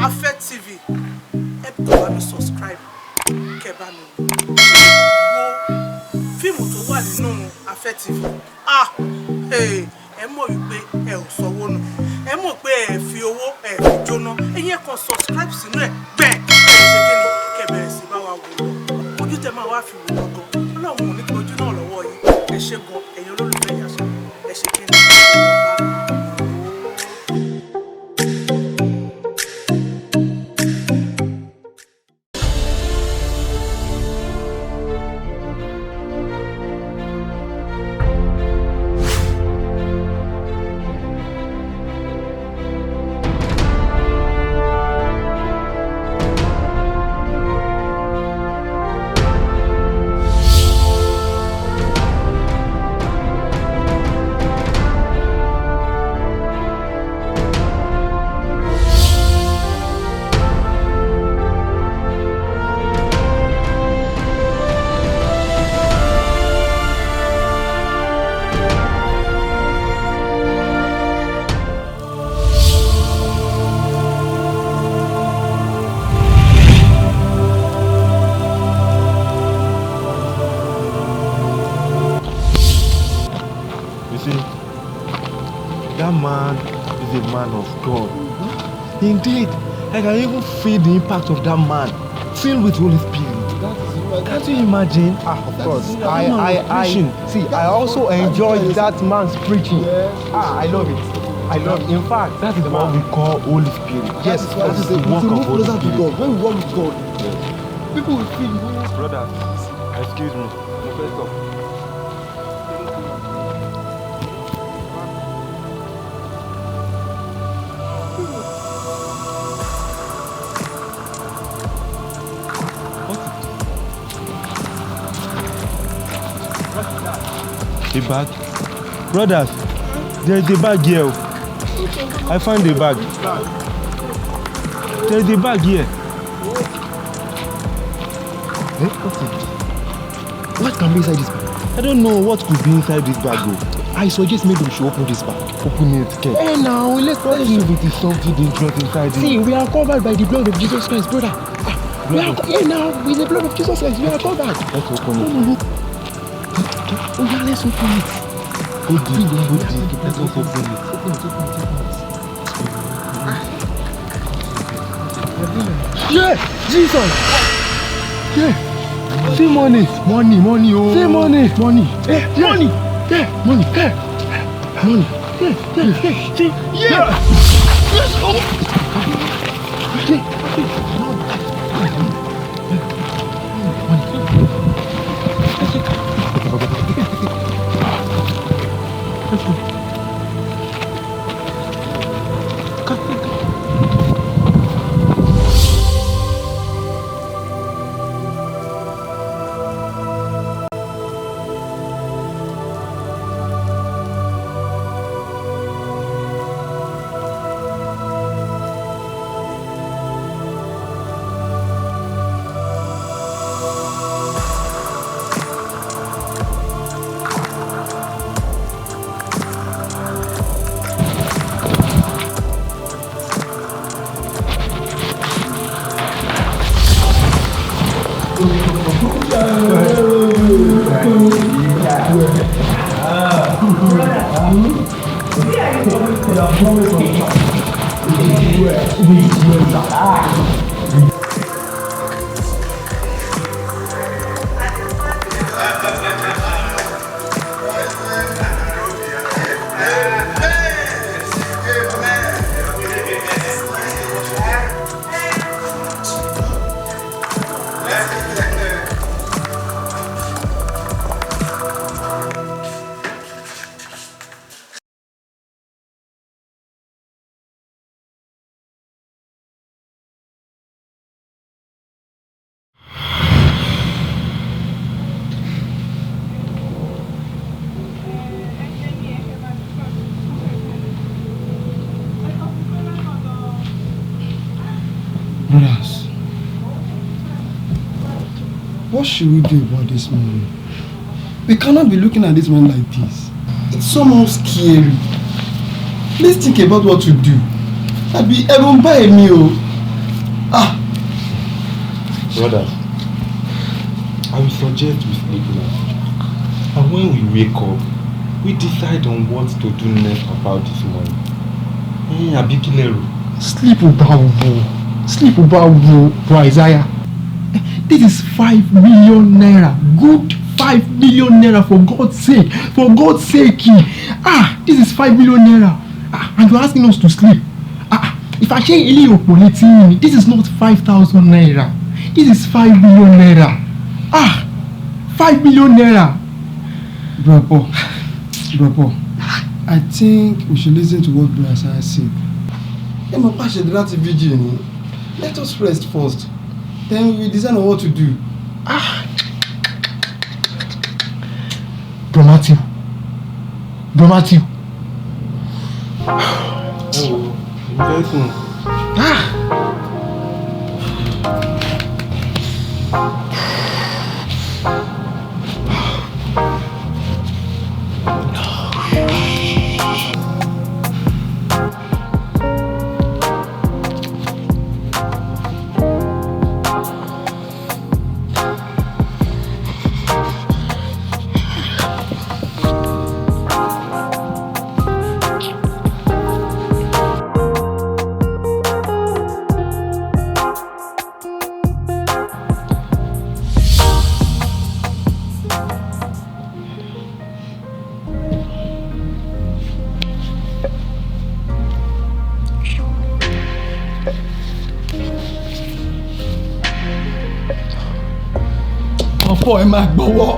Afẹ́ TV ẹ kọ́ bá mi subscribe kẹ́ bá mi wo fíìmù tó wà nínú Afẹ́ TV ẹ mọ̀ wípé ẹ ò sanwó nù ẹ mọ̀ pé ẹ fi owó ẹ fi jóná ẹ̀yin kan subscribe sínú ẹ̀ gbẹ̀ ẹ ṣe kí ni kẹ́ bẹ̀rẹ̀ sí bá wa wò lọ ojú tẹ máa wá fi wò lọ gan Ọlọ́run ò ní pé ojú náà lọ́wọ́ yín ẹ ṣe gan ẹ̀yin olólùfẹ́ Ìyá Ṣàkí ẹ ṣe kí ni. That man is a man of God. Indeed, I can even feel the impact of that man, filled with Holy Spirit. Can't you imagine? Of course. I also enjoy that man's preaching. I love it. I love it. In fact, That is what we call Holy Spirit. yes, that is the work of Holy Spirit. God. When we walk with God, people will feel. Brother, excuse me. First off, the bag? Brothers, there is a bag here. I found the bag. There is a bag here. What's it? What can be inside this bag? I don't know what could be inside this bag. Oh. I suggest maybe we should open this bag. Open it, Ken. Hey now, let's See if it is something dangerous inside see. it. We are covered by the blood of Jesus Christ, brother. Now with the blood of Jesus Christ, we are covered. Let's open it. Oh yeah, let's open it. Go deep. Let's open it. Yeah, Jesus. Yeah. See money. Money, oh. See money. Money. Yeah. Money. Yeah. Money. Money. See. Yeah. Let's go. Brothers, what should we do about this man? We cannot be looking at this man like this. It's somehow scary. Let's think about what to do. Abi, ẹ̀rù ń bà mí o. Brothers, I will suggest we sleep now. And when we wake up, we decide on what to do next about this money. Abikilero. Sleep about bro Isaiah. This is 5 million naira. Good 5 million naira, for God's sake. For God's sake. This is 5 million naira. And you're asking us to sleep. If I share any opportunity, this is not 5,000 naira. This is 5 million naira. 5 million naira. Bro, I think we should listen to what Bro Isaiah said. Let us rest first. Then we decide on what to do. Bro Matthew. Very soon. Ọ̀pọ̀ ẹ máa gbọ́wọ́.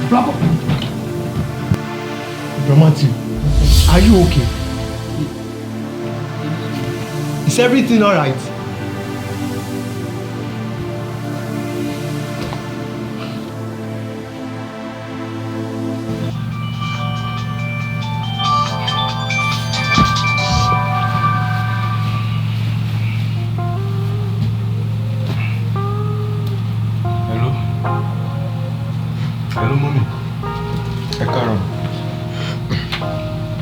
Bravo. Bro Matthew, are you okay? Is everything alright? Hello, mommy. Ẹ káàárọ̀.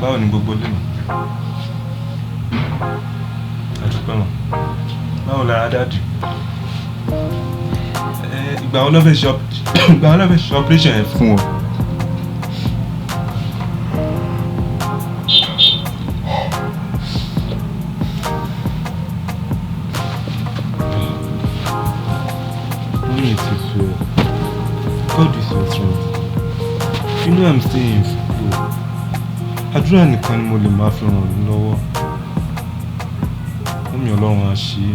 Báwo ni gbogbo lé mọ̀? Àdúpẹ́ mọ̀. Báwo lára dáàdì? Ìgbà wo ló fẹ́ ṣe operation yẹn fún ọ? Mommy, it is well. God is your strength. You know I'm staying in school. Àdúrà nìkan ni mo lè máa fi ràn yín lọ́wọ́. Mọ́mì Ọlọ́run á ṣe é.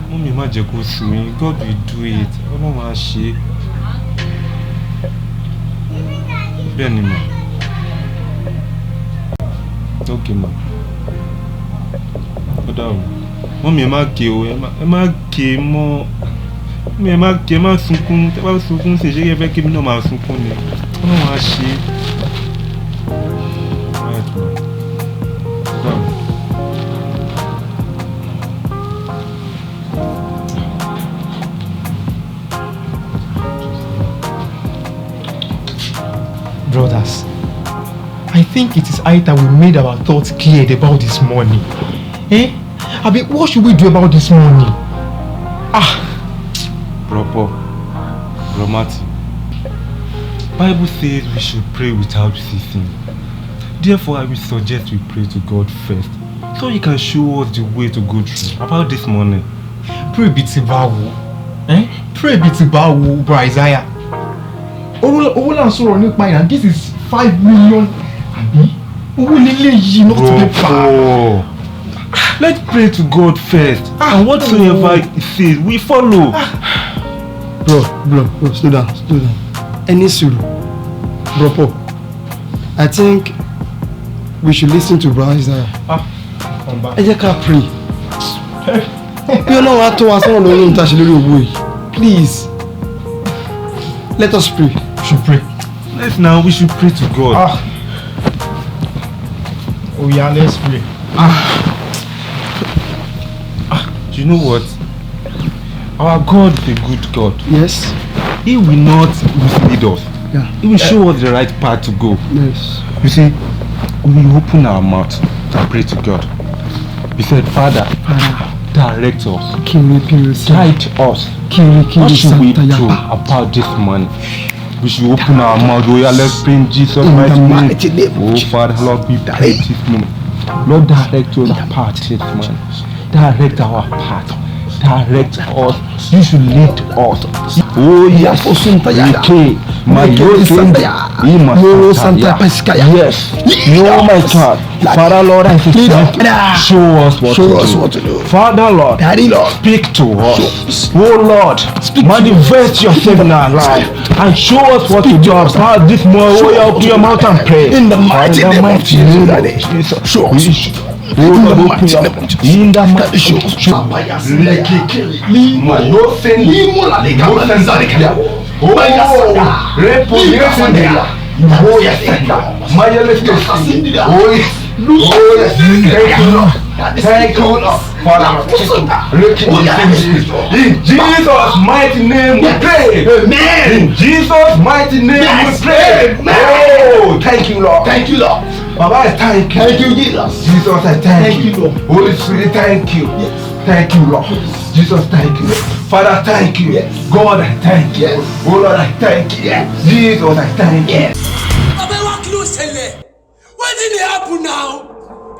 Mọ́mì má jẹ́ kó sú yín. God will do it. Ọlọ́run á ṣe é. Bẹ́ẹ̀ ni mà. Okay mà. Ó dà o. Mọ́mì ẹ má ké o. Ẹ má ké mọ́. Mi ẹ má sunkún, tẹ́ bá sunkún sí ṣé kẹ́ fẹ́ kí mi náà máa sunkún ni. Ọlọ́run á ṣe é. Brothers, I think it is high time we made our thoughts clear about this money. I mean, what should we do about this money? Bro Martin, Bible says we should pray without ceasing. Therefore, I will suggest we pray to God first, so He can show us the way to go through about this money. Pray biti bawo. Pray biti bawo, bro Isaiah. Owó là ń sọ̀rọ̀ nípa yẹn, this is 5 million. Àbí? Owó nílé yìí not to be bad. Let's pray to God first, and whatsoever He says, we follow. Bro, slow down. Any suru. Bro Paul, I think we should listen to Bro Isaiah. Come back. Ẹ jẹ́ ká pray. Bí Ọlọ́run á tó wa sọ̀rọ̀ lórí ohun tá a ṣe lórí owó yìí. Please, let us pray. We should pray. We should pray to God. Oh yeah, let's pray. Do you know what? Our God is a good God. Yes. He will not mislead us. Yeah. He will show us the right path to go. Yes. You see, we open our mouth to pray to God. We said, Father, direct us, guide us. What should we do about this money? We should open our mouth. Oh yeah, let's pray in Jesus' mighty name. Oh Father, Lord, we pray this moment. Lord, direct your path this morning. Direct our path. Direct us. You should lead us. Oh yes. Okay. My yes. No, my God. Father, Lord, I say, show us what to do. Father, Lord, Daddy, Lord, speak to us. Oh Lord, manifest yourself in our life and show us what to do about this more. Oh, yeah, open your mouth and pray. In the mighty name of Jesus. Show us. In the mighty name of Jesus. In the mighty Thank you, Lord. Father, in Jesus' mighty name we pray. Amen. In Jesus' mighty name we pray. Oh, thank you, Lord. Thank you, Lord. Baba, I thank you. Thank you, Jesus. Jesus, I thank you. Lord. Holy Spirit, thank you. Yes. Thank you, Lord. Jesus, thank you. Father, thank you. Yes. God, I thank you. Yes. Oh Lord, I thank you. Yes. Jesus, I thank you. Yes. What did it happen now?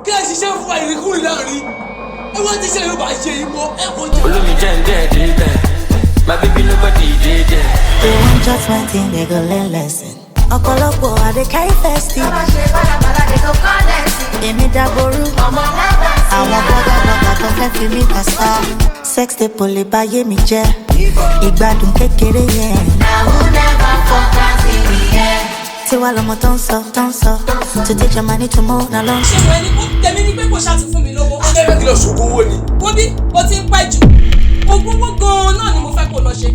Guys, you should find the cool down. I want to say about you more. My baby, nobody did it. They want just one thing, they go learn lesson. Ọ̀pọ̀lọpọ̀ adé carry festy. Èmi dàgbòrú. Àwọn bọ́gà tó fẹ́ fi mí pàṣà. Sex tape lè báyé mi jẹ́. Ìgbádùn kékeré yẹn. Now who never focus in the air. Tiwa lọmọ tó ń sọ. To take your money to move na lọ. Ṣé ìwé ni kò tẹ̀mí ní pé kò ṣáàtì fún mi lówó? Ó lè kí lọ ṣògùn owó ni. Wọ́n bí o ti ń pẹ́ jù. Ogún owó gan-an náà ni mo fẹ́ kó lọ ṣe.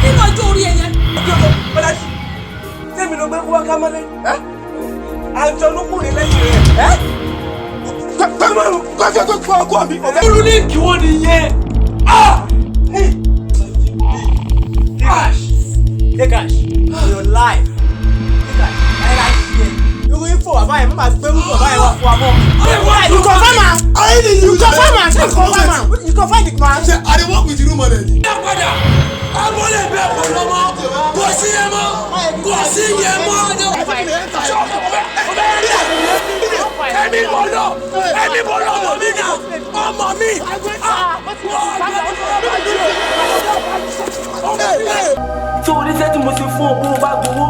Nínú ọjọ́ orí ẹ̀yẹ. Bọ́lájì, tèmi ló gbé wá kámọ́lé. Àjọ ló kúrin lẹ́yìn rẹ̀. Gbàgbé tó kọ́ ọkọ mi. Olú ní kí wọ́n nìyẹn. Cash. Take cash. For your life. Info about him, my baby, you confirm man. You confirm it, man. I dey work with you, man. I'm only back for no more. Go see him, go see him. So this is the most important bá gbowó.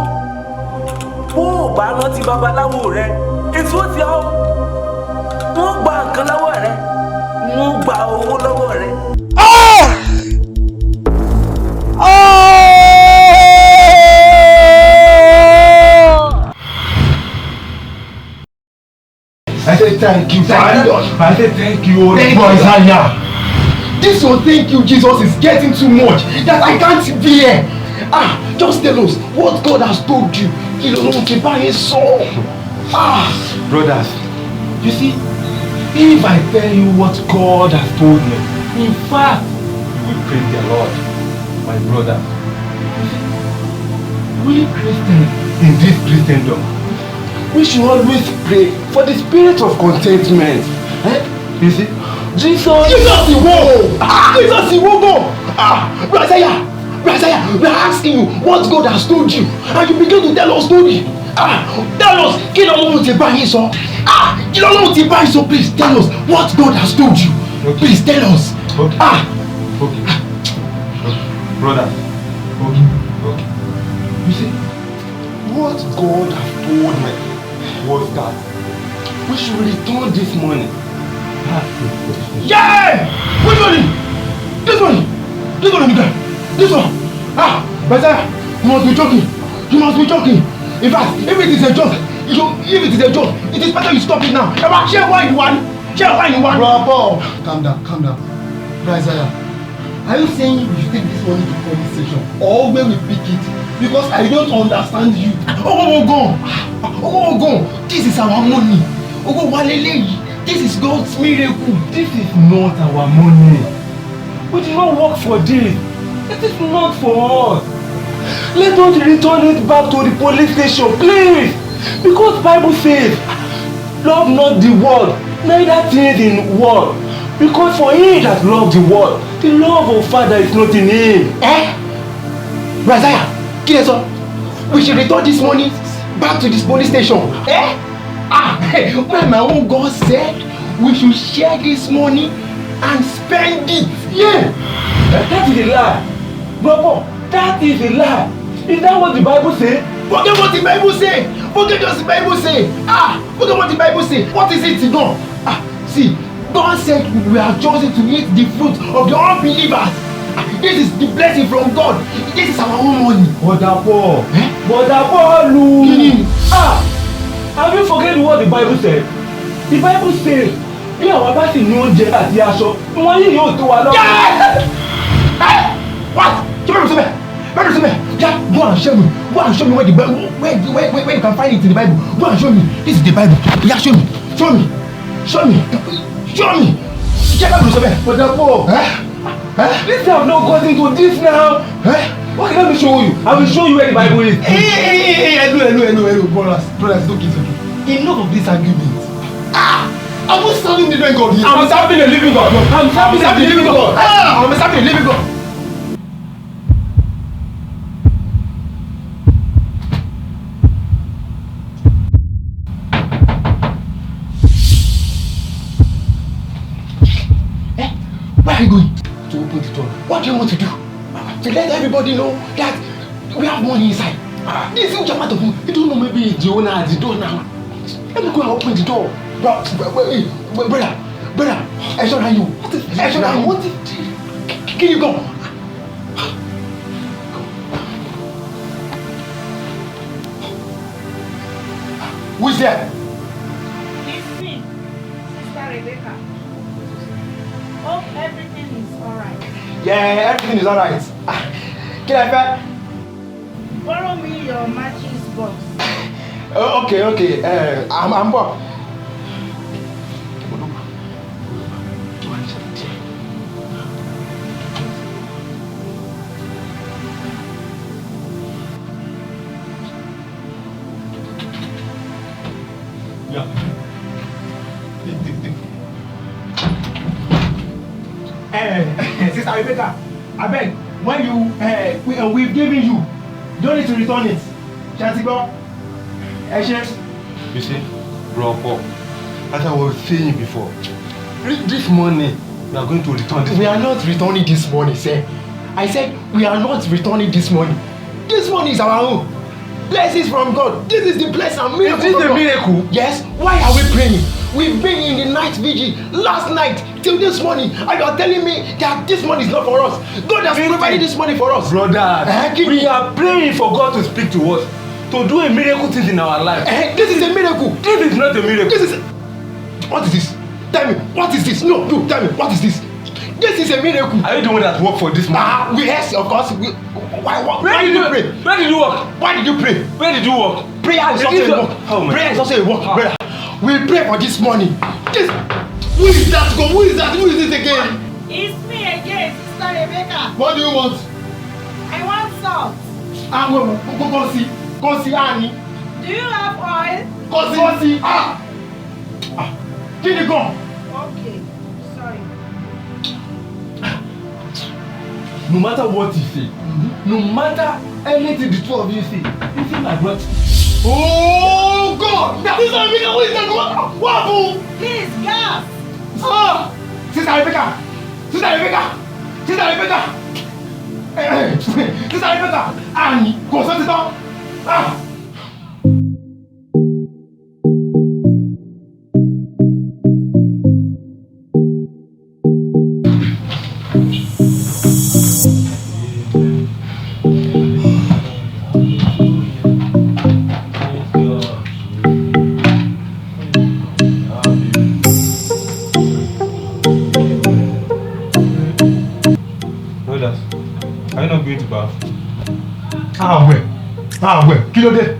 Bó o bá rántí babaláwo rẹ, èso ti ọ́. Wọ́n gba nǹkan lọ́wọ́ rẹ, wọ́n gba owó lọ́wọ́ rẹ. I say thank you, Father. I say thank you, Isaiah. This one, thank you, Jesus, is getting too much that I can't bear. Just tell us what God has told you. You don't know to buy a soul. Brothers, you see, if I tell you what God has told me, in fact, you will praise the Lord, my brother. We Christians in this Christendom, we should always pray for the spirit of contentment. You see, Jesus the world. Jesus the world. Isaiah, we are asking you what God has told you, and you begin to tell us story. Tell us, kí lọ́lọ́run ti bá yín sọ. Kí lọ́lọ́run ti bá yín sọ, please tell us what God has told you. Okay. Please tell us. Okay. Okay. Brother. Okay. You see, what God has told me was that we should return this money. Yeah! Which money? This money, nigga. This one. Isaiah, you must be joking. In fact, if it is a joke, it is better you stop it now. Share why you want. Bro, calm down. Isaiah, are you saying we should take this money to police station or where we pick it? Because I don't understand you. Go. This is our money. This is God's miracle. This is not our money. We did not work for this. It is not for us. Let us return it back to the police station, please. Because Bible says, love not the world, neither things in world. Because for he that loves the world, the love of Father is not in him. Isaiah, we should return this money back to this police station. When my own God said we should share this money and spend it. Yeah. That is a lie. Brother, that is a lie. Is that what the Bible says? Forget what the Bible say. Forget what the Bible say. What is it to know? See, God said we are chosen to eat the fruit of the unbelievers. This is the blessing from God. This is our own money. Brother Paul. Have you forgotten what the Bible said? The Bible says, bí àwọn bá sì ní oúnjẹ àti aṣọ, wọn yìí yóò tó wa lọ. What? Yeah, go and show me where you can find it in the Bible. Go and show me. This is the Bible. Yeah, show me. Check out Bible. Brother Paul. Let's have no gotten into this now. Okay, let me show you. I will show you where the Bible is. Hello, brothers, don't kiss me. Enough of this argument. I'm not serving the living God here. I'm serving the living God. I'm serving the living God. Where are you going? To open the door. What do you want to do? To let everybody know that we have money inside. This is matter of you don't know, maybe the owner has the door now. Let me go and open the door. Brother, I should have you. What is can you go? Who is there? It's me, Sister Rebecca. Hope everything is alright. Yeah, everything is alright. Can I Borrow me your matches box. Okay. I'm back. Sister Rebecca, I beg, when we've given you, don't need to return it. Chantigo, You see, bro, Paul, as I was saying before, this money, we are going to return this. We are not returning this money, sir. I said we are not returning this money. This money is our own. Blessings from God. This is the blessing and miracle. Is this a miracle? Yes. Why are we praying? We've been in the night vigil last night till this morning, and you are telling me that this money is not for us. God has provided this money for us. Brother, we are praying for God to speak to us, to do a miracle thing in our life. This is a miracle. This is not a miracle. What is this? Tell me, what is this? No, tell me, what is this? This is a miracle. Are you the one that work for this man? Yes, of course. Why did you pray? Where did you work? Why did you pray? Where did you work? Prayer is also a work. Prayer is also a work, brother. We pray for this money. Who is that? Who is this again? It's me again, Sister Rebecca. What do you want? I want salt. Go see Annie. Do you have oil? Go see. Give the gun. Okay, sorry. no matter what you say, no matter anything the two of you say, you see my brother. Oh God! That is not me. What is that? What? Please, gas. Ah! Sister Rebecca! Sister Rebecca! Sister Rebecca! Sister Rebecca! Annie, go sit down. Ah! Brothers, are you not going to bath? Where? Kí ló dé?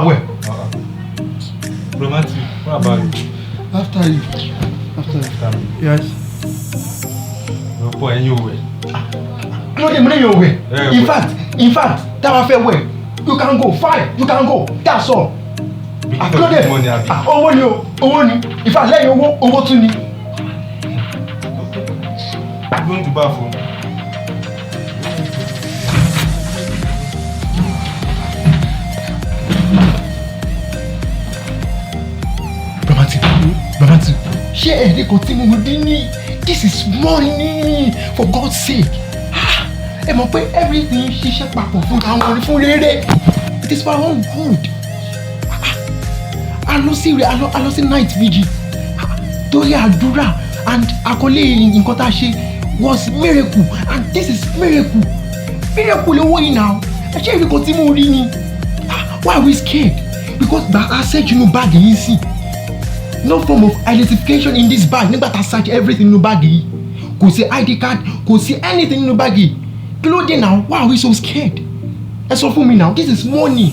Where? Romantic, what about you? After you. Yes. No point anywhere. Kí ló dé mo ní yóò wẹ̀? Yeah, In fact, that one fair way. You can go, fine, you can go. That's all. Because Kí ló of dé? this money, Abi. Owó ni o, owó ni. In fact, lẹ́yìn owó tún ni. I'm going to bath. Romantic. Ṣé ẹ̀rí kan tí mo dín ní? This is money for God's sake. Ẹ mọ̀ pé everything ṣiṣẹ́ papọ̀ fún àwọn orin fún rere. It is for our own good. A lọ sí night vigil. Torí àdúrà and àkọlé nǹkan tá a ṣe was miracle and this is miracle. Miracle lówó yìí náà. Ṣé ẹ̀rí kan tí mo rí ni? Why are we scared? Because a search inú báàgì yìí sí. No form of identification in this bag nígbà tá a search everything nínú báàgì yìí. Kò sí ID card, kò sí anything nínú báàgì yìí. Kí ló dé now? Why are we so scared? Ẹ sọ fún mi now, this is money.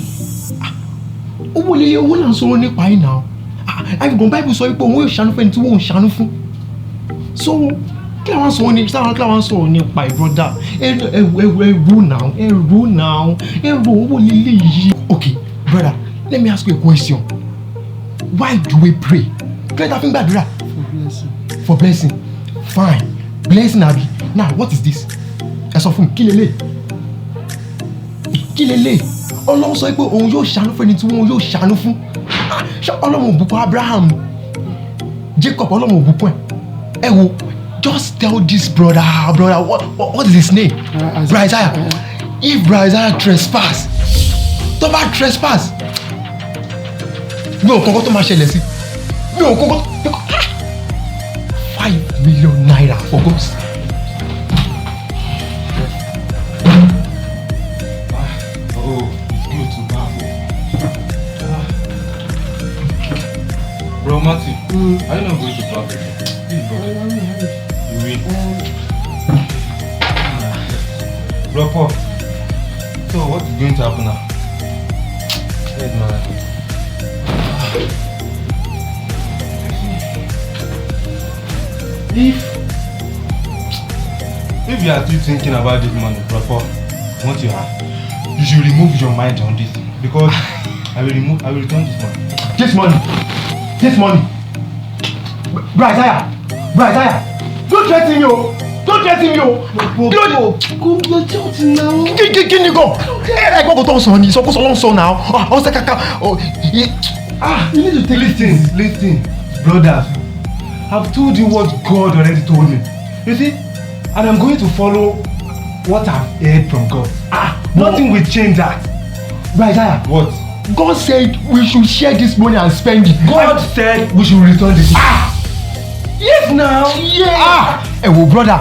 Owó líle owó là ń sọ̀rọ̀ nípa yìí now. Àgbẹ̀gbọ̀n Bible sọ wípé òun yóò ṣàánú fún ẹni tí wọ́n ń ṣàánú fún. So kí làwọn sọ̀rọ̀ nípa ẹ̀ brother? Ẹ ro now. Owó líle yìí. Okay brother, let me ask you a question. Why do we pray? Kí ló dé fi ń gbàdúrà? For blessing. Fine. Blessing abi. Now what is this? Ẹ sọ fún mi, kí lélẹ̀? Ọlọ́run sọ pé òun yóò ṣàánú fún ẹni tí wọ́n yóò ṣàánú fún. Ṣé Ọlọ́run ò bùkún Abraham? Jacob Ọlọ́run ò bùkún ẹ̀. Ẹ wo, just tell this brother what is his name? Isaiah. If Isaiah trespass, tó bá trespass, mi ò kọ́kọ́ tó máa ṣẹlẹ̀ sí. Mi ò kọ́kọ́ 5 million naira for God's sake. Oh, it's good to bath. Bro, Matthew, are you not going to bath again? Please, bro. You will. Bro, Pop. So, what is going to happen now? Yes, man. If you are still thinking about this money, bro, Pop, what you have, you should remove your mind on this because I will return this money. This money. Bro Isaiah, don't threaten me o. Go now. Kí ni gan? Ẹ gbọ́ kó tó ń sọ ni, ìsọkúsọ ló ń sọ náà. Ọ̀sẹ̀ kàkà. You need to take Listen, brothers. I've told you what God already told me. You see, and I'm going to follow what I've heard from God. Nothing will change that. Bro Isaiah. What? God said we should share this money and spend it. God said we should return this. Yes now. Yeah. Ẹ wo brother,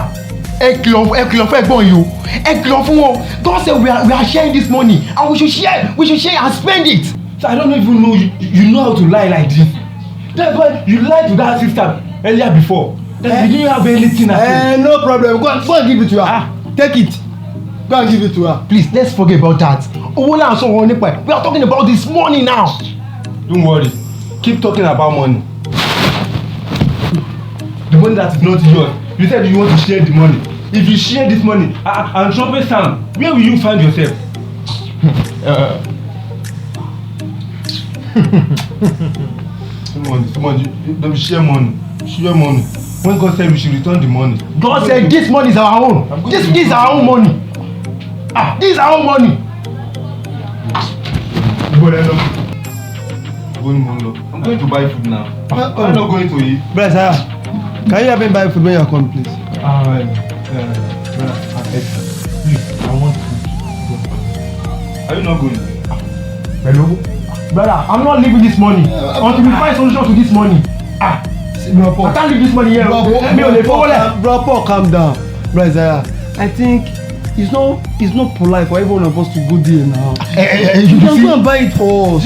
ẹ kìlọ̀ fún ẹ̀gbọ́n yìí o. Ẹ kìlọ̀ fún wọn. God said we are sharing this money and we should share and spend it. So I don't even know you know how to lie like this. That's why you lied to that sister earlier before. That you didn't have anything at all. No problem. Go and give it to her. Take it. Go and give it to her. Please, let's forget about that. Owó là ń sọ̀rọ̀ nípa ẹ̀. We are talking about this money now. Don't worry. Keep talking about money. The money that is not yours. You said you want to share the money. If you share this money and trumpet sound, where will you find yourself? Come on, don't share money. Share money. When God said we should return the money. God said this money is our own. This is our own money. This is our own money. I'm going to buy food now. I'm not going to eat. Brother, can you help me buy food when you come, please? Please, I want food. Are you not going? Hello? Brother, I'm not leaving this money until we find solution to this money. I can't leave this money here. Bro, Paul, calm down. Brother, I think it's not polite for everyone of us to go there now. You can go and buy it for us.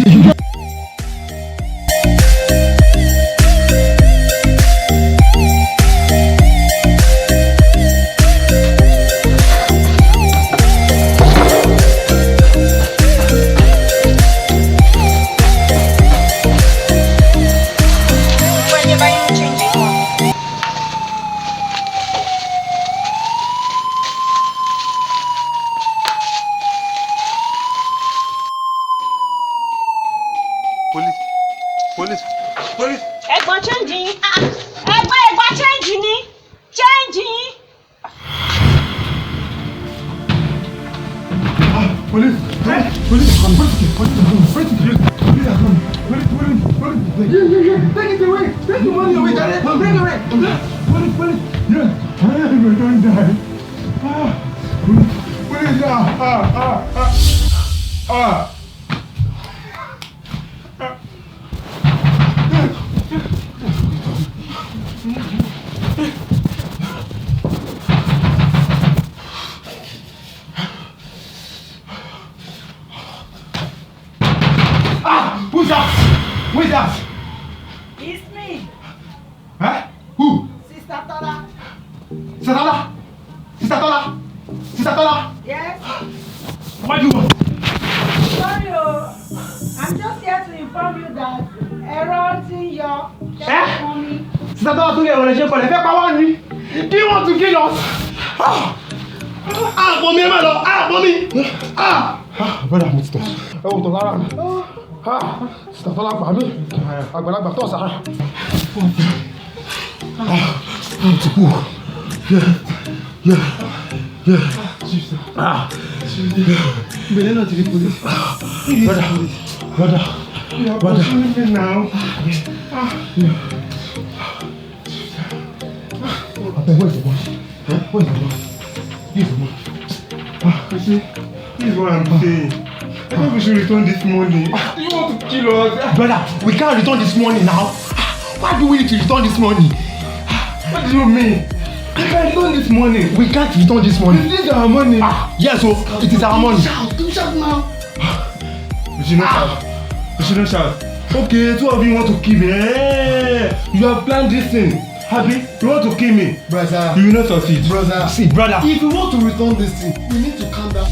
Police. Ẹ̀gbọ́n change yín. Ẹ̀gbọ́n change ni. Change yín. Police. Take it away. Take the money away. Bring it away. Police. Yes. We don't die. Police. Who's that? It's me, Huh? Who? Sister Tola. Sister Tola. Yes. What do you want? Sorry, I'm just here to inform you that error in your money. Sister Tola tún lè rọrẹ ṣe pẹ̀lẹ́ fẹ́ pa wá ní. Do you want to kill us? Mommy, ẹ má lọ. Mommy. Brother, mo ti tọ̀. Ẹ wò tọ̀ lára mi. Sister Tola pa mí. Àgbàlagbà tọ̀ sára. Mo ti kú. Bẹ̀rẹ̀ náà ti rí police. Brother. Now. Where's the money? This is what I'm saying. I think we should return this money. You want to kill us? Brother, we can't return this money now. Why do we need to return this money? What do you mean? We can't return this money. We can't return this money. This is our money. Yes, so it is our money. Shout now. We should not shout. Okay, two of you want to kill me. You have planned this thing. Happy? You want to kill me? Brother. You will not succeed. Brother. See, brother. If you want to return this thing, we need to calm down.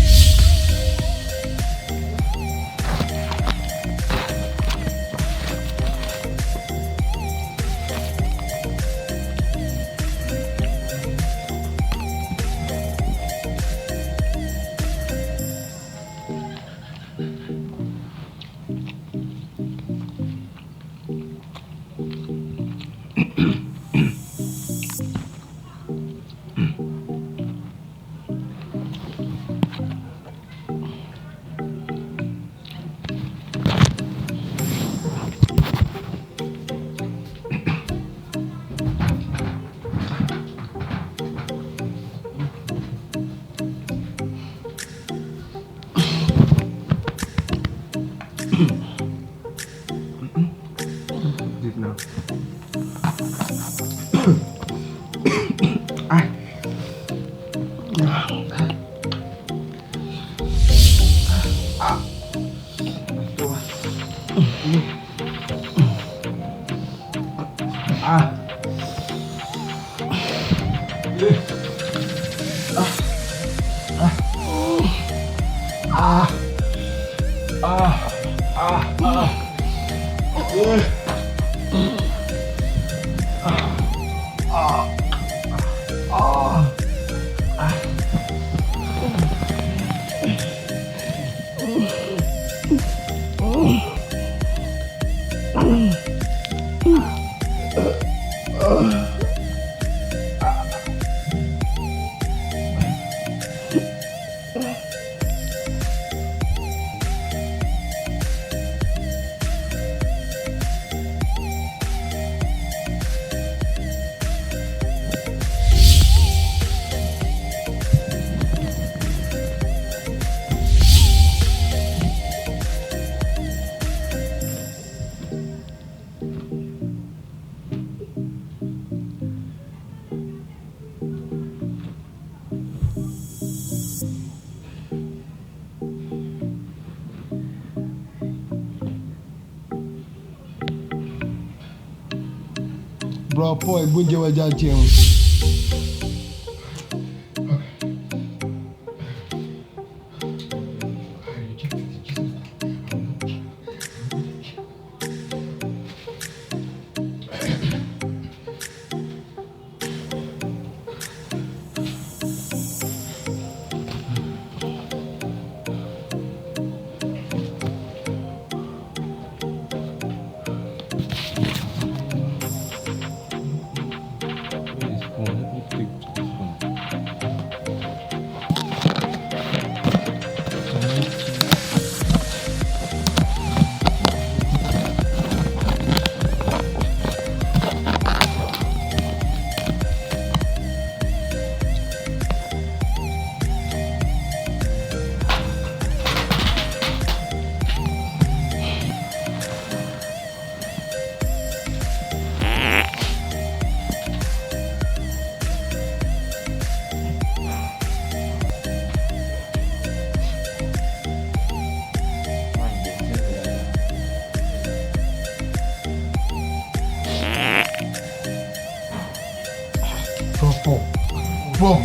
Bro, Paul, ẹgbẹ́ jẹ́ wájà jẹun.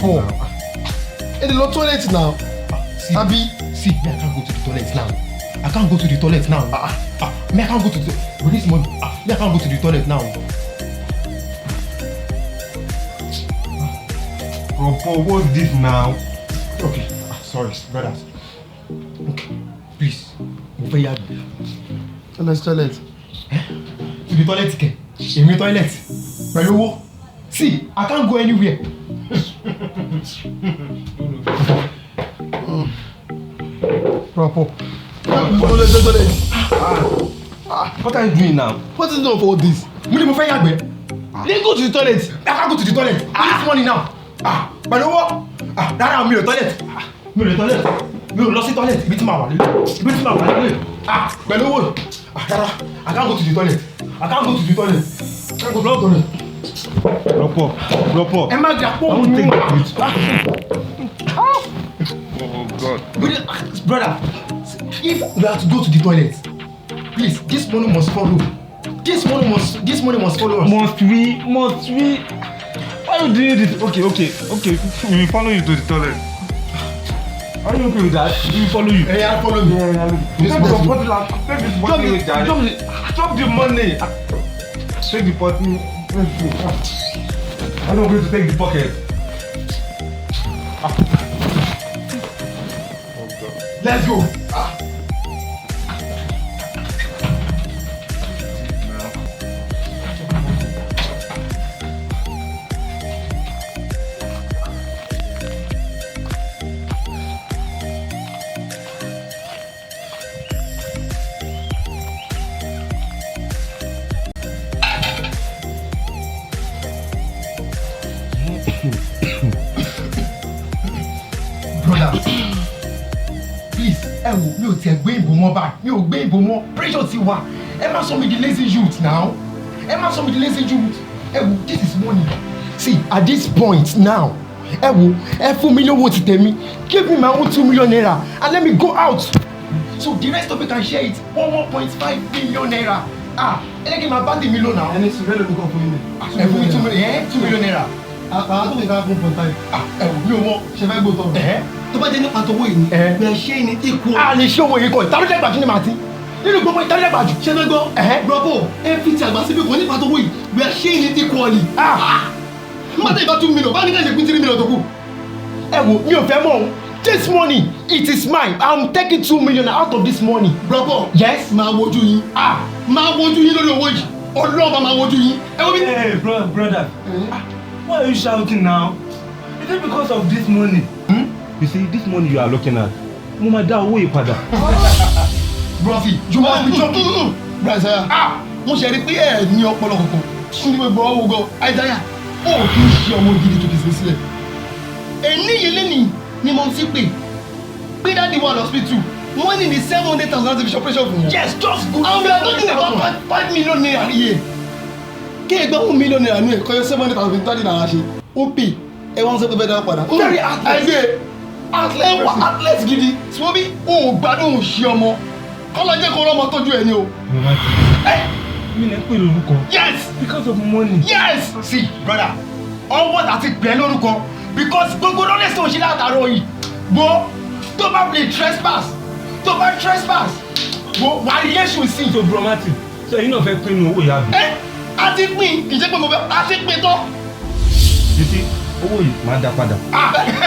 Paul. Hey, the toilet now. See, Abi, see, me, I can't go to the toilet now. I can't go to the toilet now. Me, I can't go to the with this money. Me, I can't go to the toilet now. Bro, Paul, what's this now? Okay, sorry, brothers. Okay, please, move your head. Let's toilet. To the toilet, okay? In the toilet. Pẹ̀lú see, I can't go anywhere. Paul. What are you doing now? What is up for all this? Mo ní mo fẹ́ yàgbẹ́. Let's go to the toilet. I can't go to the toilet. This morning now. Pẹ̀lú rárá mi ò toilet. Mi ò toilet. Mi ò lọ sí toilet. Ibi tí màá wà lélẹ̀. Ibi tí màá wà lélẹ̀. Pẹ̀lú owó. Rárá, I can't go to the toilet. I can't go to the toilet. I can't go to the toilet. Ropo. Ẹ má jà pọ̀ Don't nínú. Oh God. Brother, if we have to go to the toilet, please, this money must follow. This money must follow us. Must we? Why are you doing this? Okay. We will follow you to the toilet. Are you okay with that? We will follow you. I'll follow you. Drop the money. Take the potty. I'm not going to take the pocket. Let's go. Brother, please, mi ò tiẹ̀ gbé ìbò mọ́ báyìí, mi ò gbé ìbò mọ́, pressure ti wà, ẹ má sọ mi di lazy youth now, ẹ má sọ mi di lazy youth, this is money. See, at this point now, ẹ fún mi lówó ti tèmi, give me my own 2 million naira and let me go out. So the rest of it can share it, 1.5 million naira. Ẹ kí n máa bá tèmi lọ náà. Ẹni sùn mélòó nìkan fún yín ni? Ẹ fún mi 2 million naira. Àwọn tó nìkan fún pọ̀ntà yìí. Mi ò mọ̀. Ṣe fẹ́ gbótọ̀. Tó bá jẹ́ nípa tówó yìí ni, bẹ́ẹ̀ ṣé ni ikú. A lè ṣe owó yìí kọ́, ìtàlódé gbàjú ni màá ti. Nínú gbogbo ìtàlódé gbàjú. Ṣé fẹ́ gbọ́? Brọ́pọ̀, ẹ fi ti àgbà síbi kan nípa tówó yìí, bẹ́ẹ̀ ṣé ni ikú ọ̀lì. Nígbà tí ìbá 2 million, báwo ni ká ṣe pín 3 million tó kù? Mi ò fẹ́ mọ̀ o. This money, it is mine. I'm taking 2 million out of this money. Brọ́pọ̀, Yes. máa wojú yín. Máa wojú yín lórí owó yìí. Ọlọ́ọ̀bá máa wojú yín. Ẹ wo bí. Hey, brother. Why are you shouting now? Is it because of this money? You see, this money you are looking at. Mo máa dá owó yìí padà. Brother, you must be joking. Brazil, mo ṣe rí pé ẹ ní ọpọlọ kankan. Ní gbogbo ọwọ́ gan, Àìdáyà, ó kì í ṣe ọmọ gidi tó fi sílẹ̀. Èníyè lẹ́nìí ni mo ti pè. Pé dáàdi wà lọ́sibítù. Wọ́n ní 700,000 láti fi ṣe operation fún wọn. Yes, just go. And we are talking about 5 million naira here. Kí ẹgbẹ́ 1 million naira nù ẹ̀ kọ́yọ́ 700,000 fi dáàdi náà ṣe. Ó pè ẹ wọ́n sọ pé bẹ́ẹ̀ dáná padà. Very athlete. Ẹgbẹ́ athlete gidi. Sọ́bí o ò gbádùn òṣì ọmọ. Kọ́lá jẹ́ kó rọ́mọ tọ́jú ẹ ni o. mi lè pè lórúkọ. Yes! Because of money. Yes! See, brother, ọwọ́ àti pẹ́ lórúkọ because gbogbo lọ́lẹ́sì òṣì látàrọ yìí. Wo tó bá play trespass wo wà á rí Yéṣu sí. So bromatic, ṣe yín náà fẹ́ pinnu owó ìyá mi. A ti pín kì í ṣe pé mo fẹ́ a ti pín tán. You see, owó yìí máa dá padà.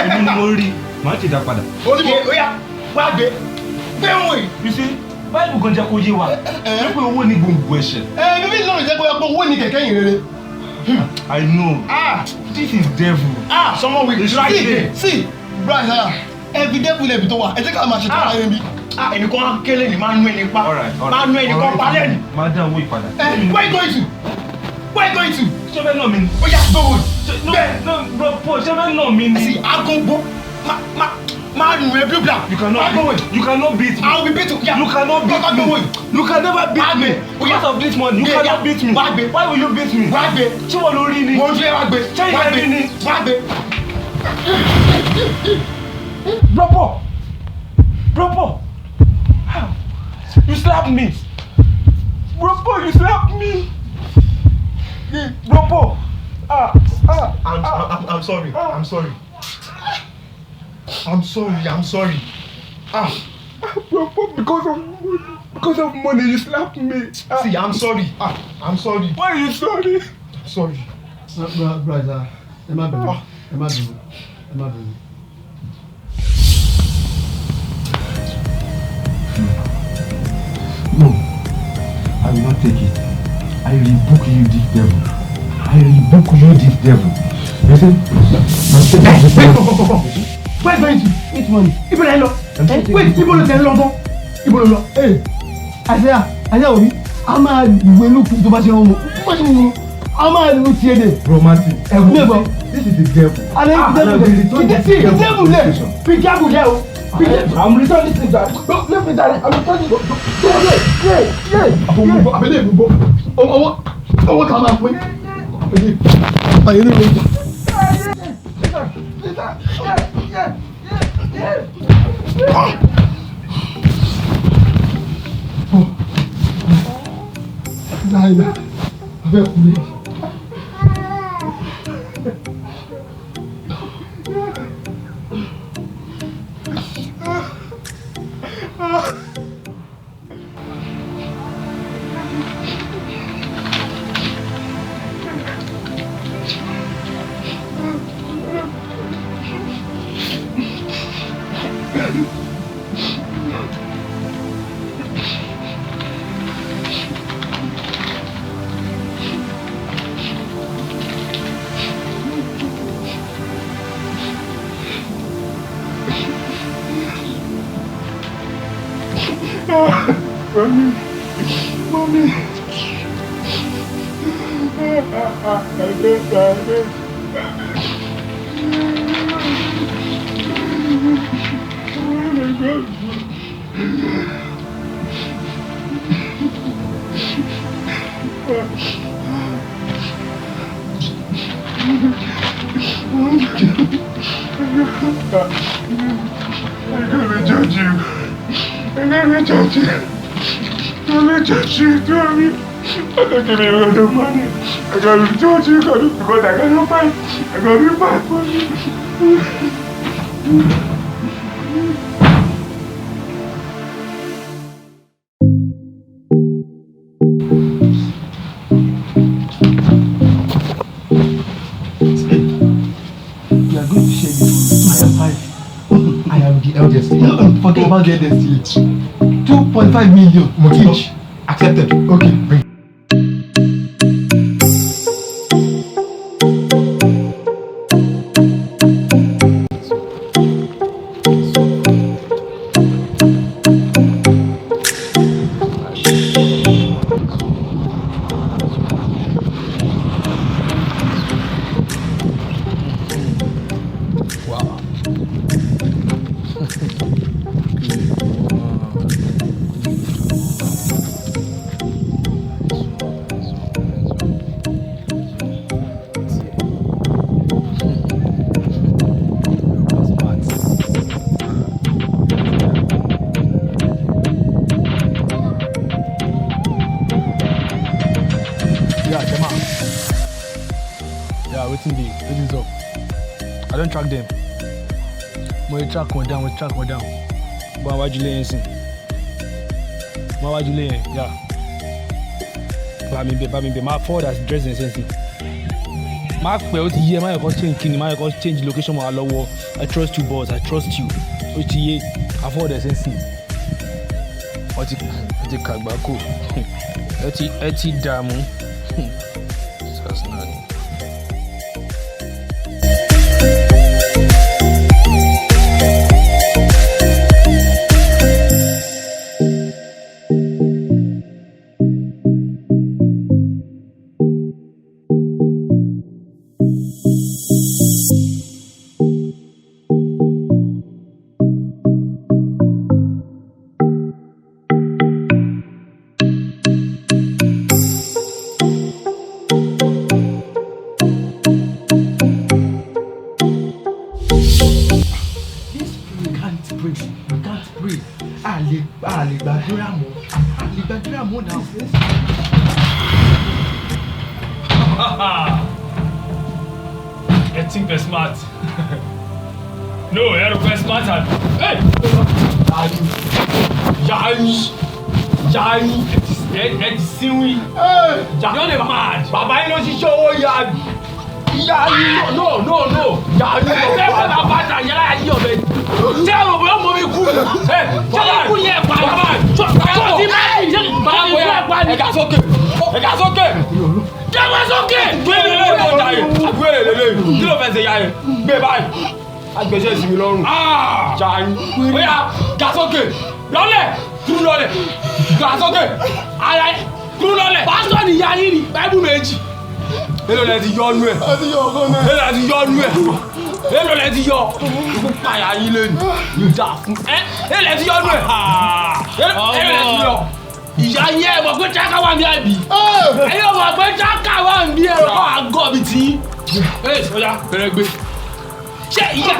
Èmi ni mo rí, máa ti dá padà. Onímọ̀ oya wá gbé wò yìí. You see, báyìí gan jẹ́ kó yé wa. Wípé owó ni gbòǹgbò ẹ̀ṣẹ̀. Bíbí lọ́rùn jẹ́ pé owó ni kẹ̀kẹ́ yìí rere. I know. This is devil. Someone will try it. See, brother, every devil every tó wà. Ẹ jẹ́ ká máa ṣe tó wáyé mi. Ẹnì kan kélé ni máa nú ẹni pa. Máa nú ẹnì kan pa lẹ́nu. Máa dá owó ìpadà. Where you going to? Ṣé fẹ́ náà mi ni? Ó yá gbowó. No, bro, Paul, ṣé fẹ́ náà mi ni? Sí, agogo. Máa nù ẹ blue black. You cannot beat me. I will be beat you. You cannot beat me. You can never beat me. Because of this money, you cannot beat me. Why will you beat me? Wá gbé. Ṣé wọ́n lórí ni? Mo jẹ́ wá gbé. Wá gbé. Bro, Paul. You slapped me. Bro, Paul, you slapped me. Bro, Paul. I'm sorry. I'm sorry. Bro, Paul, because of money, you slapped me. See, I'm sorry. I'm sorry. Why are you sorry? Sorry. Brother, ẹ má bẹ̀rù. No, I will not take it. I rebuke you, this devil. Listen, Where's going to? Which money? Ibo la lọ. Wait, ibo lo tẹ̀ lọ gan? Ibo lo lọ? Isaiah omi, a máa ìwé lókù tó bá ṣe rán wọn. Bó ṣe mú a máa lu tiẹ̀ dé. romantic. Neighbor. This is the devil. And then the devil there. Be careful there o. I'm returning this thing that. Let me die. I'm returning. Abẹ́lẹ̀ mi bọ̀. Owó kan máa pín. Ayé ni mo jẹ. Láìla, abẹ́ kúrẹ́. Mommy. I'm gonna judge you. I'm gonna judge you, Tommy. I'm not giving you the money. I'm gonna judge you because I cannot fight. I'm gonna fight for you. You are going to share this. I am 5. I am the eldest. Forget about the eldest. 2.5 million each. Accepted. Okay, bring. Yeah, waiting up. I don't track them. We track one down. But why you laying sin? Why you laying? Yeah. Bami, my father that's dressing sense. Mark pé ó ti yé má yẹ change kini má yẹ change location mo lọ́wọ́. I trust you boss, I trust you. Ó ti yé afford the sense. Ó ti kàgbákò. Ẹ ti dààmú. I think they're smart. No, they're quite smart. Hey! Jai! It's Siwi. You're never mad. Baba, you know, she show you. No. Jai! Kí ló fẹ́ ṣe ya yẹn? Gbé báyìí. Agbèsè sí mi lọ́rùn. Jai. Oya, ga sókè. Lọ́lẹ̀. Kúrú lọ́lẹ̀. Ga sókè. Ara ẹ̀. Kúrú lọ́lẹ̀. Pásítọ̀ ni ìyá yín ni. Báíbù méjì. Èló lẹ ti yọ ọ́nú ẹ̀. Èló lẹ ti yọ ọ́nú ẹ̀. Èló lẹ ti yọ. Ikú pààyà yín lẹ́nu. Yóò dà fún. Èló lẹ ti yọ ọ́nú ẹ̀. Èló lẹ ti yọ. Ìyá yẹn mọ̀ pé jáká wà ní àbí. Ẹ̀yin mọ̀ pé jáká wà ní ẹ̀rọ àgọ́ mi tí. Ọ̀ya bẹ̀rẹ̀ gbé. Ṣé ìyá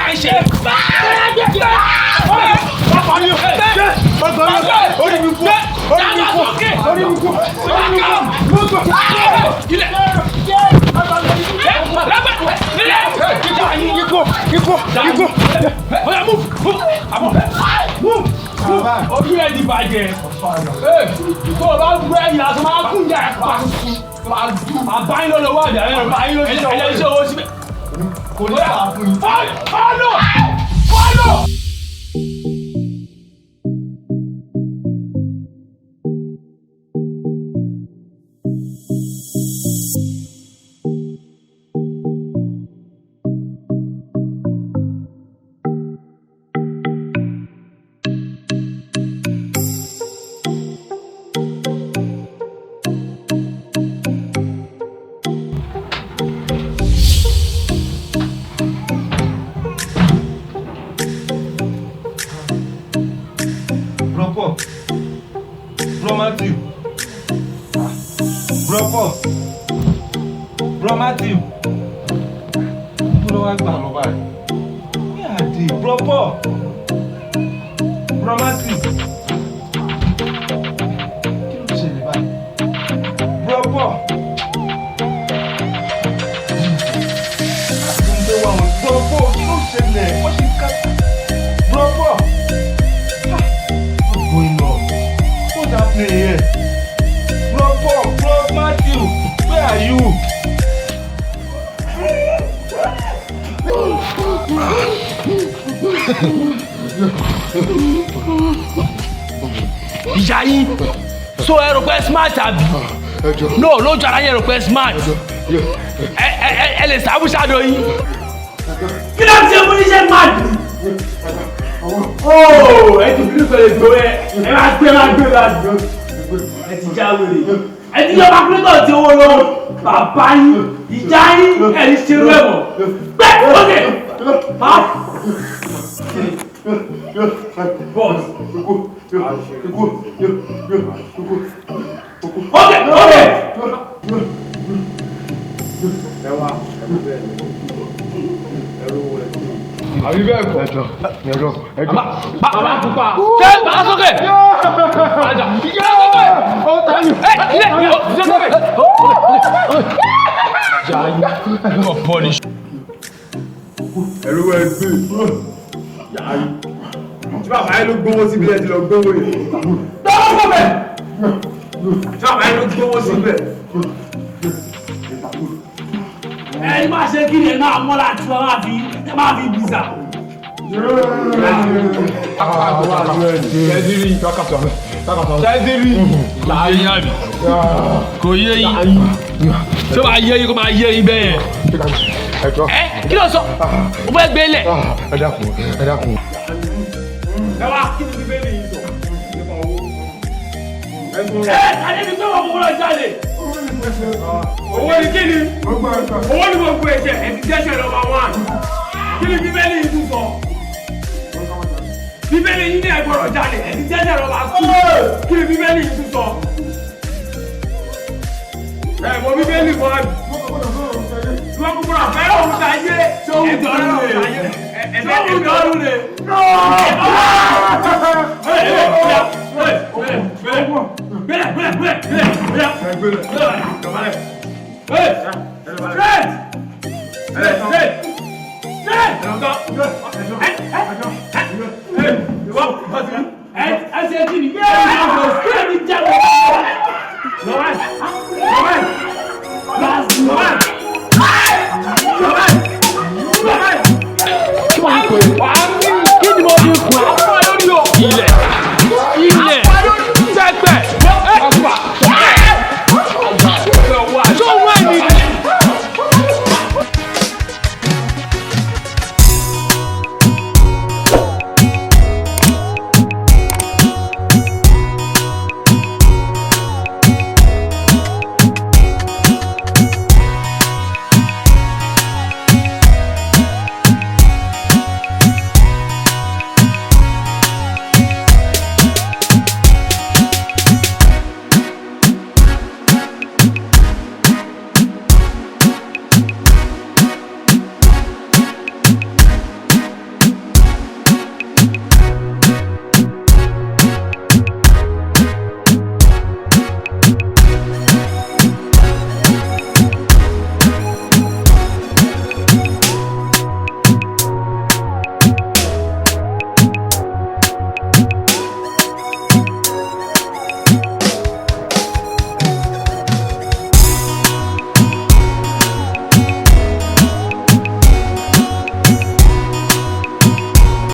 ń ṣe? Pápá ni o. Orí mi kú. Ilẹ̀. Oya move. Ojú ẹ̀ di bàjẹ́. Tó o bá gbé ẹ̀yìn àti máa kún jà ẹ̀ pa. Àbáyín lọ́lọ́ wà dà ẹ̀rọ báyín ló ṣiṣẹ́ ẹ̀yẹ iṣẹ́ owó síbẹ̀. Kò ní sá fún yín. Follow. Bro Matthew. Kí ló wá gbà lọ báyìí? Ní àdé. Bro Paul. Bro Matthew. Kí ló ṣẹlẹ̀ báyìí? Bro Paul. Àtúndé wà wọ́n. Bro Paul, kí ló ṣẹlẹ̀? Wọ́n ṣe ká. Bro Paul. What's going on? What's happening here? Bro Paul, Bro Matthew, where are you? Ìyá yín so ẹ rò pé smart àbí? No, lójú ara yẹn rò pé smart. Ẹ lè sábúṣàdó yín. Kí ló ń ṣe fún iṣẹ́ mad? Ẹ ti bí pẹ̀lú ìgbò ẹ máa gbé. Ẹ ti já wèrè. Ẹ ti yọ calculator tí owó lọ́wọ́. Bàbá yín, ìjà yín, ẹ̀ ní ṣerú ẹ̀ mọ̀. Gbé òkè. Boss. Okay. Àbí bẹ́ẹ̀ kọ́. Ẹjọ́. Bàbá pupa. Ṣé bàbá sókè? Àjà. Ó tán ni. Ilé. punish. ẹ̀rọ ẹ̀ gbé yàrá tí bàbá yẹn ló gbówó síbi ẹ̀ ti lọ gbówó yẹn. tọ́wọ́ bẹ̀ tí bàbá yẹn ló gbówó síbẹ̀. ẹ má ṣe kí ni ẹ máa mọ́ láti wọ́n máa fi bìsà. Kò yé yín tó máa yé yín kó máa yé yín bẹ́ẹ̀. Ẹ kí ló sọ? O fẹ́ gbé lẹ̀. Ẹ dákun. Ẹ wá kí ni bíbélì yìí sọ? Ẹ adé mi pé wọ́n fọwọ́ lọ jáde. Owó ni kí ni? Owó ni gbogbo ẹ̀jẹ̀ ẹ̀sìn jẹ́sẹ̀ lọ́wọ́ wọn. Kí ni bíbélì yìí tún sọ? Bíbélì yìí ní ẹ̀gbọ́dọ̀ jáde ẹ̀sìn jẹ́sẹ̀ lọ́wọ́ kú. Kí ni bíbélì yìí tún sọ? Ẹ mọ bíbélì kan àbí? Wọ́n kúkú rà fẹ́ òun ta yé. Ẹ̀dọ́rùn lè. Gbẹ́lẹ̀.